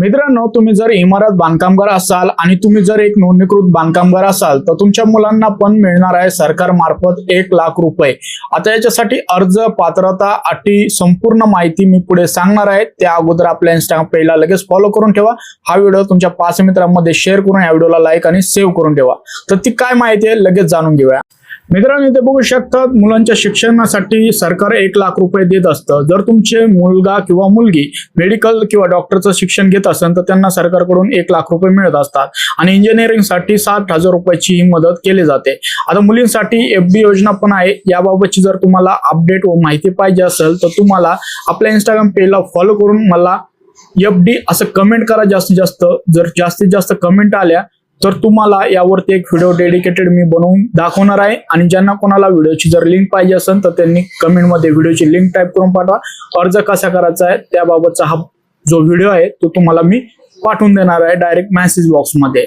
मित्रांनो, तुम्ही जर इमारत बांधकामगार असाल आणि तुम्ही जर एक नोंदणीकृत बांधकामगार असाल तर तुमच्या मुलांना पण मिळणार आहे सरकार मार्फत 1,00,000 रुपये। आता याच्यासाठी अर्ज, पात्रता, अटी, संपूर्ण माहिती मी पुढे सांगणार आहे। त्या अगोदर आपल्या इंस्टाग्राम पेजला लगेच फॉलो करून ठेवा। हा व्हिडिओ तुमच्या 5 मित्रांमध्ये शेअर करून या व्हिडिओला लाईक आणि सेव्ह करून ठेवा। तर ती काय माहिती आहे लगेच जाणून घेऊया। मित्रांनो, इथे बघू शकता मुलांच्या शिक्षणासाठी सरकार 1,00,000 रुपये देत असतं। जर तुमचे मुलगा किंवा मुलगी मेडिकल किंवा डॉक्टरचं शिक्षण घेत असेल तर त्यांना सरकारकडून 1,00,000 रुपये मिळत असतात आणि इंजिनिअरिंगसाठी 60,000 रुपयाची ही मदत केली जाते। आता मुलींसाठी FD योजना पण आहे। याबाबतची जर तुम्हाला अपडेट व माहिती पाहिजे असेल तर तुम्हाला आपल्या इंस्टाग्राम पेजला फॉलो करून मला FD असं कमेंट करा जास्तीत जास्त। जर जास्तीत जास्त कमेंट आल्या तर तुम्हाला यावरती एक व्हिडिओ डेडिकेटेड मी बनवून दाखवणार आहे आणि ज्यांना कोणाला व्हिडिओची जर लिंक पाहिजे असेल तर त्यांनी कमेंटमध्ये व्हिडिओची लिंक टाईप करून पाठवा। अर्ज कसा करायचा आहे त्याबाबतचा हा जो व्हिडिओ आहे तो तुम्हाला मी पाठवून देणार आहे डायरेक्ट मेसेज बॉक्समध्ये।